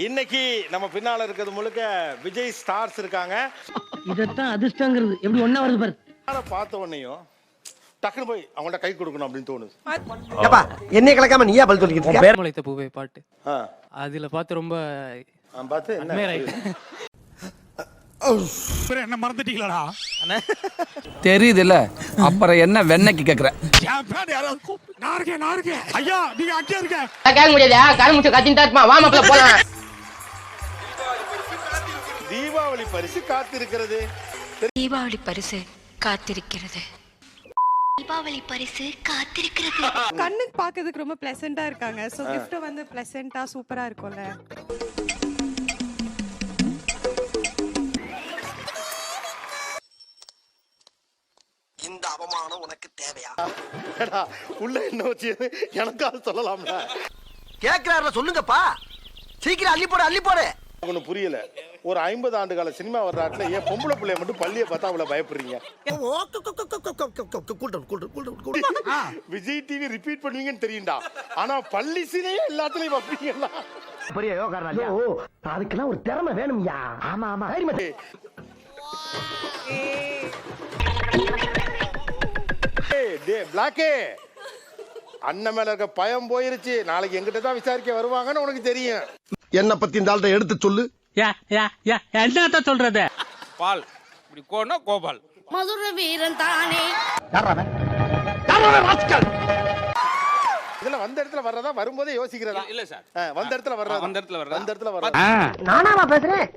இன்னைக்கு நம்ம பின்னால இருக்கிறது முழுக்க விஜய் ஸ்டார்ஸ் இருக்காங்க. இதத்தான் அதிர்ஷ்டங்கிறது எப்படி ஒண்ணா வருது பாரு. பார்த்த உடனேயும் டக்குனு போய் அவங்கள்ட்ட கை கொடுக்கணும் அப்படின்னு தோணுது. ஏப்பா என்னைய கலக்காம நீயா பல் சொல்லிக்கிட்டு இருக்க? பேர் முளைத்த பூவே பாட்டு அதுல பார்த்து ரொம்ப பார்த்து என்ன மறந்துட்டீங்களா? தெரியுதுல்ல, அப்புறம் என்ன வெண்ணைக்கு கேக்குற? ஐயா நீங்க அங்கே இருக்க கேட்க முடியாதா? கால் முச்சு கத்தின்னு தாத்மா வா மக்கள போலாம். தீபாவளி பரிசு காத்திருக்கிறது. தீபாவளி பரிசு காத்திருக்கிறது. தீபாவளி பரிசு காத்திருக்கிறது. கண்ணுக்கு பார்க்கிறதுக்கு ரொம்ப பிளசண்டா இருக்காங்க. சோ gift வந்து பிளசண்டா சூப்பரா இருக்கும்ல. இந்த அவமானம் உனக்கு தேவையா? உள்ள என்ன வச்சு எனக்காக சொல்லலாம்ல. கேக்குறாருல சொல்லுங்கப்பா, சீக்கிரம் அள்ளி போடு அள்ளி போடு. ஒண்ணு புரியல, ஒரு 50 ஆண்டு கால சினிமா வர்றாட்டுல ஏன் பொம்பளை பிள்ளைய மட்டும் பள்ளியை பார்த்தா அவ்வளவு பயப்படுறீங்க? விஜய் டிவி ரிப்பீட் பண்ணுவீங்கன்னு தெரியும்டா, ஆனா பள்ளி சீனையே எல்லாத்துலயும் வைப்பீங்களா? அதுக்கெல்லாம் ஒரு திறமை வேணும்யா. ஆமா ஆமா. பிளாக்கே, அண்ணன் மேல இருக்க பயம் போயிருச்சு. நாளைக்கு எங்கிட்ட தான் விசாரிக்க வருவாங்கன்னு உனக்கு தெரியும். என்ன பத்தி இந்த ஆள்கிட்ட எடுத்து சொல்லு. என்னத்த சொல்றது? பால் இப்படி கோனா கோபால் மதுர வீரன் தானே. இதுல வந்த இடத்துல வர்றதா வரும்போதே யோசிக்கிறதா? இல்ல சார், வந்த இடத்துல வர்றதா? வந்த இடத்துல வர்றதா? வந்த இடத்துல வர்றதா? நானாமா பேசுறேன்?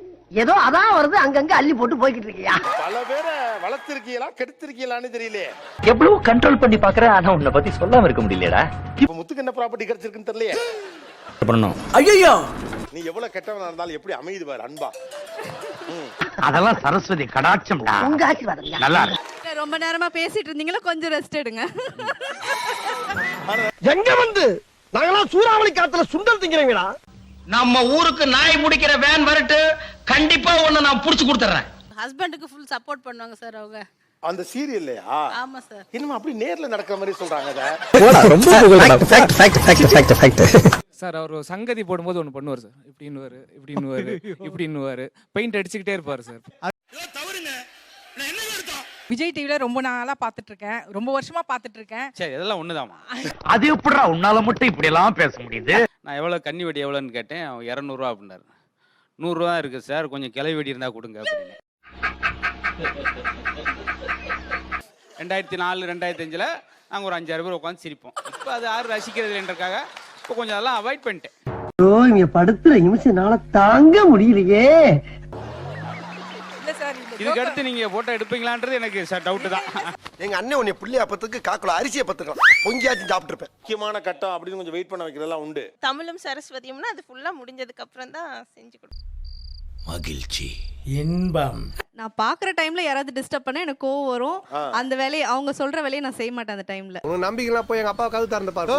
ஏதோ அதான் வருது, அங்கங்க அள்ளி போட்டு போய்கிட்டு இருக்கியா? பல பேரை வளர்த்திருக்கீங்களா கெடுத்திருக்கீங்களான்னு தெரியலையே. எவ்வளவு கண்ட்ரோல் பண்ணி பாக்குறேன், ஆனா உன்னை பத்தி சொல்லாம இருக்க முடியலடா. இப்ப முத்துக்கு என்ன ப்ராப்பர்ட்டி கிடைச்சிருக்குன்னு தெரியலையே. ஐயோ, நீ எவ்வளவு கெட்டவனா இருந்தாலும் எப்படி அமையுது பாரு அன்பா. அதெல்லாம் சரஸ்வதி கடாட்சம்டா. உங்க ஆசீர்வாதம் நல்லா ரொம்ப நேரமா பேசிட்டு இருந்தீங்களா, கொஞ்சம் ரெஸ்ட் எடுங்க. எங்க வந்து நாங்கெல்லாம் சூறாவளி காத்துல சுண்டல் திங்கிறீங்களா? நம்ம ஊருக்கு நாய் முடிக்கிற வேன் வரட்டு, கண்டிப்பா ஒண்ணு நான் புடிச்சு கொடுத்துறேன். ஹஸ்பண்டுக்கு ஃபுல் சப்போர்ட் பண்ணுவாங்க சார் அவங்க. அந்த சீரியல்லையா? ஆமா சார். இன்னும் அப்படி நேர்ல நடக்கிற மாதிரி சொல்றாங்க அத. சார் அவர் சங்கதி போடும்போது ஒண்ணு பண்ணுவார் சார். இப்படின்னுவாரு பெயிண்ட் அடிச்சுக்கிட்டே இருப்பாரு சார். விஜய் டிவில ரொம்ப நாளா பாத்துட்டு இருக்கேன், ரொம்ப வருஷமா பாத்துட்டு இருக்கேன். சரி இதெல்லாம் ஒண்ணுதாமா. அது எப்படிடா உன்னால மட்டும் இப்படி எல்லாம் பேச முடியுது? நான் எவ்வளவு கன்னி வெடி எவ்வளோன்னு கேட்டேன். 200 ரூபா அப்படின்னாரு. 100 ரூபா இருக்கு சார், கொஞ்சம் கிளை வெடி இருந்தா கொடுங்க அப்படின்னு. 2004 2005ல நாங்கள் ஒரு 5-6 பேர் உட்காந்து சிரிப்போம். இப்போ அது யாரும் ரசிக்கிறது இல்லைன்றக்காக இப்போ கொஞ்சம் அதெல்லாம் அவாய்ட் பண்ணிட்டேன். இங்க படுத்துற நிமிஷம்னால தாங்க முடியலையே. இல்ல சார், இதுக்கு அடுத்து நீங்க போட்டோ எடுப்பீங்களான்றது எனக்கு டவுட் தான். எங்க அண்ணன் உன்னை புள்ளியா பத்துக்கு காக்குல அரிசியை பத்துக்கலாம், பொங்கியாச்சும் சாப்பிட்டு இருப்பேன். முக்கியமான கட்டம் அப்படின்னு கொஞ்சம் வெயிட் பண்ண வைக்கிறதெல்லாம் உண்டு. தமிழும் சரஸ்வதியும்னா அது ஃபுல்லா முடிஞ்சதுக்கு அப்புறம் தான் செஞ்சு கொடுப்போம். மகிழ்ச்சி, இன்பம். நான் பாக்குற டைம்ல யாராவது டிஸ்டர்ப் பண்ணா எனக்கு கோவம் வரும். அந்த வேலையை அவங்க சொல்ற வேலையை நான் செய்ய மாட்டேன் அந்த டைம்ல. உன் நம்பிக்கைலாம் போய் எங்க அப்பா கது திறந்து பாரு.